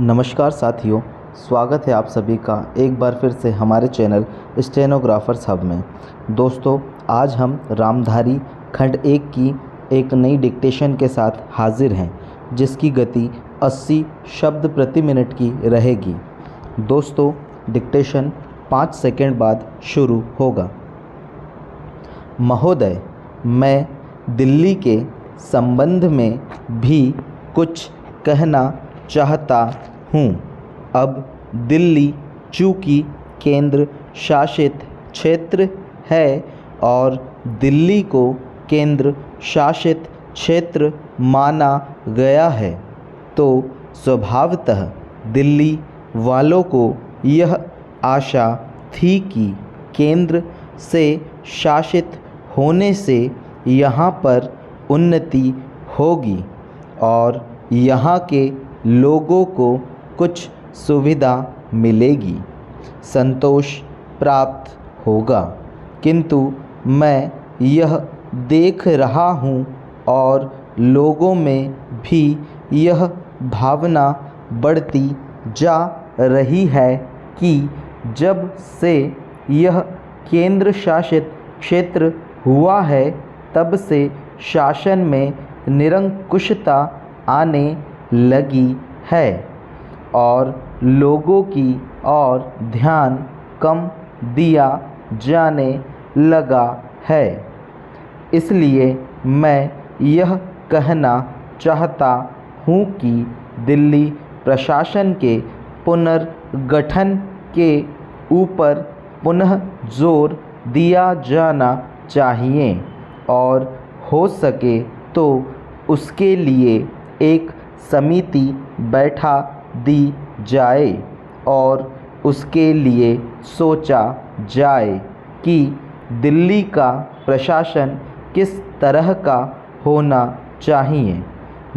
नमस्कार साथियों, स्वागत है आप सभी का एक बार फिर से हमारे चैनल स्टेनोग्राफर्स हब में। दोस्तों, आज हम रामधारी खंड 1 की एक नई डिक्टेशन के साथ हाजिर हैं, जिसकी गति 80 शब्द प्रति मिनट की रहेगी। दोस्तों, डिक्टेशन 5 सेकंड बाद शुरू होगा। महोदय, मैं दिल्ली के संबंध में भी कुछ कहना चाहता हूँ। अब दिल्ली चूँकि केंद्र शासित क्षेत्र है और दिल्ली को केंद्र शासित क्षेत्र माना गया है, तो स्वभावतः दिल्ली वालों को यह आशा थी कि केंद्र से शासित होने से यहाँ पर उन्नति होगी और यहाँ के लोगों को कुछ सुविधा मिलेगी, संतोष प्राप्त होगा। किंतु मैं यह देख रहा हूँ और लोगों में भी यह भावना बढ़ती जा रही है कि जब से यह केंद्र शासित क्षेत्र हुआ है, तब से शासन में निरंकुशता आने लगी है और लोगों की ओर ध्यान कम दिया जाने लगा है। इसलिए मैं यह कहना चाहता हूँ कि दिल्ली प्रशासन के पुनर्गठन के ऊपर पुनः जोर दिया जाना चाहिए और हो सके तो उसके लिए एक समिति बैठा दी जाए और उसके लिए सोचा जाए कि दिल्ली का प्रशासन किस तरह का होना चाहिए।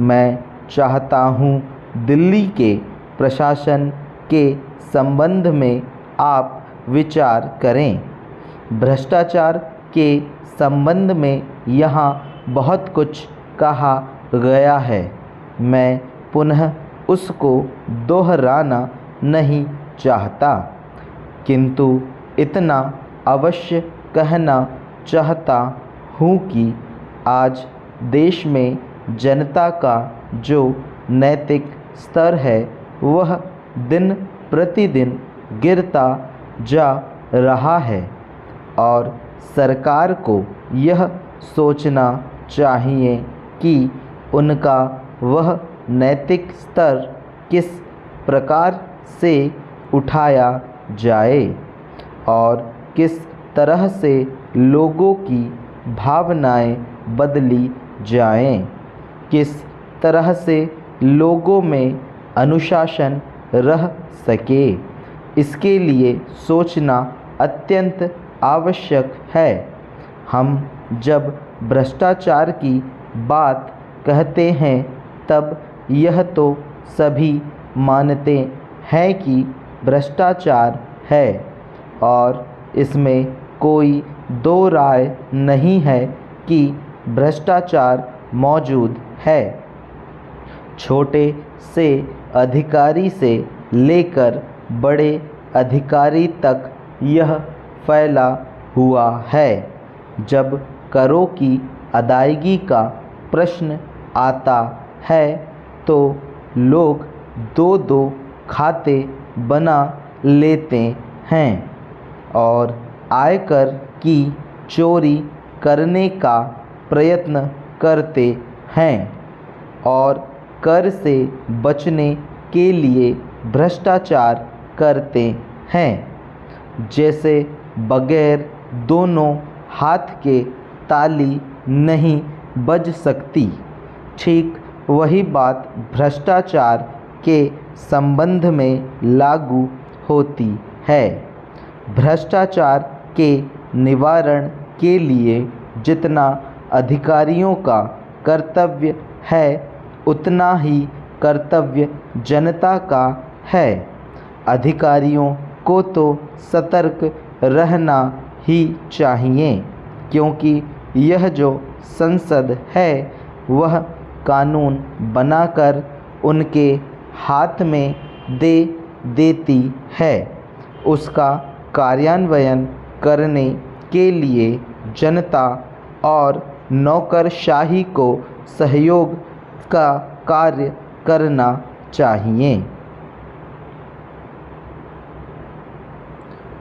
मैं चाहता हूँ दिल्ली के प्रशासन के संबंध में आप विचार करें। भ्रष्टाचार के संबंध में यहाँ बहुत कुछ कहा गया है, मैं पुनः उसको दोहराना नहीं चाहता, किंतु इतना अवश्य कहना चाहता हूँ कि आज देश में जनता का जो नैतिक स्तर है वह दिन प्रतिदिन गिरता जा रहा है और सरकार को यह सोचना चाहिए कि उनका वह नैतिक स्तर किस प्रकार से उठाया जाए और किस तरह से लोगों की भावनाएं बदली जाएं, किस तरह से लोगों में अनुशासन रह सके, इसके लिए सोचना अत्यंत आवश्यक है। हम जब भ्रष्टाचार की बात कहते हैं तब यह तो सभी मानते हैं कि भ्रष्टाचार है और इसमें कोई दो राय नहीं है कि भ्रष्टाचार मौजूद है। छोटे से अधिकारी से लेकर बड़े अधिकारी तक यह फैला हुआ है। जब करों की अदायगी का प्रश्न आता है तो लोग दो दो खाते बना लेते हैं और आयकर की चोरी करने का प्रयत्न करते हैं और कर से बचने के लिए भ्रष्टाचार करते हैं। जैसे बगैर दोनों हाथ के ताली नहीं बज सकती, ठीक वही बात भ्रष्टाचार के संबंध में लागू होती है। भ्रष्टाचार के निवारण के लिए जितना अधिकारियों का कर्तव्य है, उतना ही कर्तव्य जनता का है। अधिकारियों को तो सतर्क रहना ही चाहिए, क्योंकि यह जो संसद है वह कानून बनाकर उनके हाथ में दे देती है। उसका कार्यान्वयन करने के लिए जनता और नौकरशाही को सहयोग का कार्य करना चाहिए।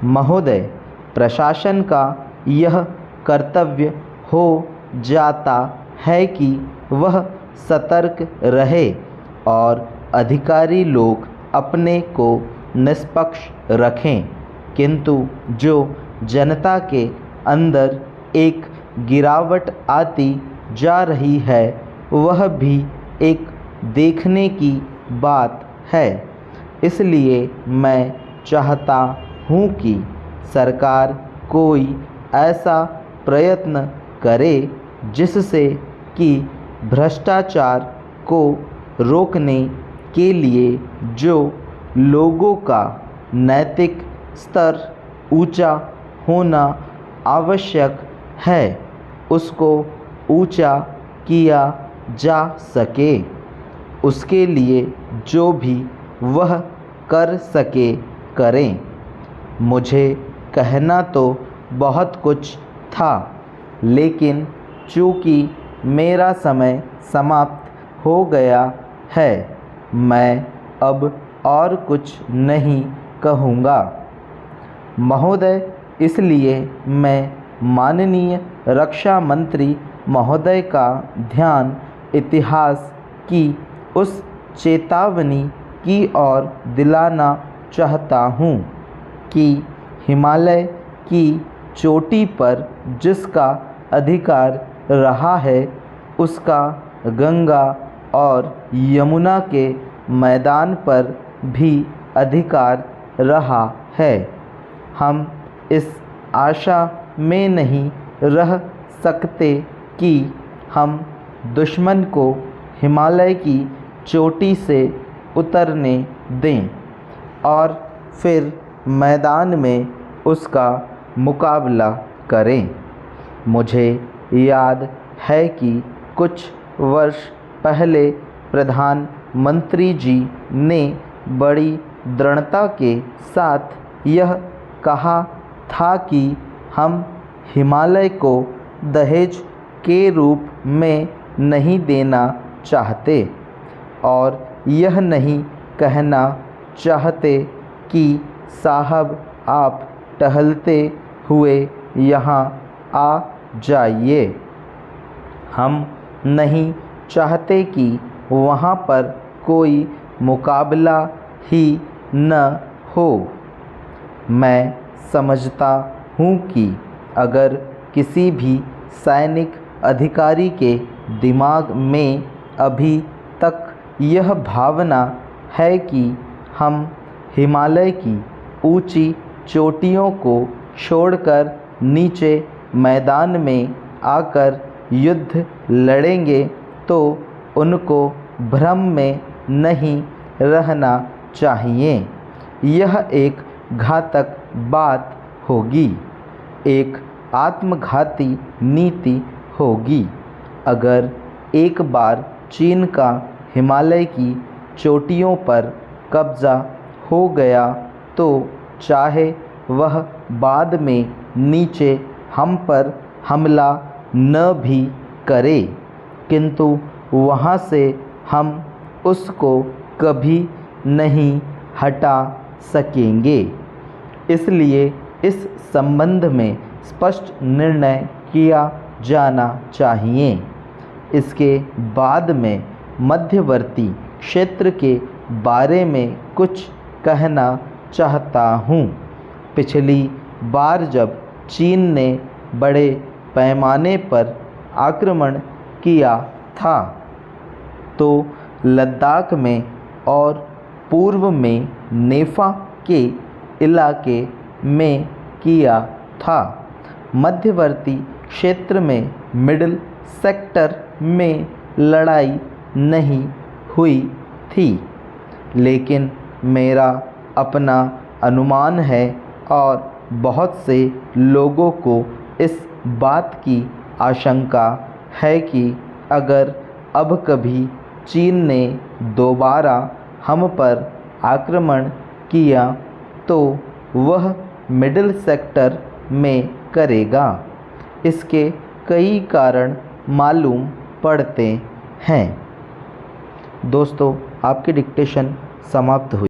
महोदय, प्रशासन का यह कर्तव्य हो जाता है कि वह सतर्क रहे और अधिकारी लोग अपने को निष्पक्ष रखें, किंतु जो जनता के अंदर एक गिरावट आती जा रही है वह भी एक देखने की बात है। इसलिए मैं चाहता हूँ कि सरकार कोई ऐसा प्रयत्न करे जिससे कि भ्रष्टाचार को रोकने के लिए जो लोगों का नैतिक स्तर ऊंचा होना आवश्यक है उसको ऊंचा किया जा सके। उसके लिए जो भी वह कर सके करें। मुझे कहना तो बहुत कुछ था, लेकिन चूँकि मेरा समय समाप्त हो गया है, मैं अब और कुछ नहीं कहूँगा। महोदय, इसलिए मैं माननीय रक्षा मंत्री महोदय का ध्यान इतिहास की उस चेतावनी की ओर दिलाना चाहता हूँ कि हिमालय की चोटी पर जिसका अधिकार रहा है उसका गंगा और यमुना के मैदान पर भी अधिकार रहा है। हम इस आशा में नहीं रह सकते कि हम दुश्मन को हिमालय की चोटी से उतरने दें और फिर मैदान में उसका मुकाबला करें। मुझे याद है कि कुछ वर्ष पहले प्रधानमंत्री जी ने बड़ी दृढ़ता के साथ यह कहा था कि हम हिमालय को दहेज के रूप में नहीं देना चाहते और यह नहीं कहना चाहते कि साहब आप टहलते हुए यहाँ आ जाइए। हम नहीं चाहते कि वहाँ पर कोई मुकाबला ही न हो। मैं समझता हूँ कि अगर किसी भी सैनिक अधिकारी के दिमाग में अभी तक यह भावना है कि हम हिमालय की ऊंची चोटियों को छोड़कर नीचे मैदान में आकर युद्ध लड़ेंगे तो उनको भ्रम में नहीं रहना चाहिए। यह एक घातक बात होगी, एक आत्मघाती नीति होगी। अगर एक बार चीन का हिमालय की चोटियों पर कब्ज़ा हो गया तो चाहे वह बाद में नीचे हम पर हमला न भी करे, किंतु वहाँ से हम उसको कभी नहीं हटा सकेंगे। इसलिए इस संबंध में स्पष्ट निर्णय किया जाना चाहिए। इसके बाद में मध्यवर्ती क्षेत्र के बारे में कुछ कहना चाहता हूँ। पिछली बार जब चीन ने बड़े पैमाने पर आक्रमण किया था तो लद्दाख में और पूर्व में नेफा के इलाके में किया था। मध्यवर्ती क्षेत्र में मिडिल सेक्टर में लड़ाई नहीं हुई थी, लेकिन मेरा अपना अनुमान है और बहुत से लोगों को इस बात की आशंका है कि अगर अब कभी चीन ने दोबारा हम पर आक्रमण किया तो वह मिडिल सेक्टर में करेगा। इसके कई कारण मालूम पड़ते हैं। दोस्तों, आपकी डिक्टेशन समाप्त हुई।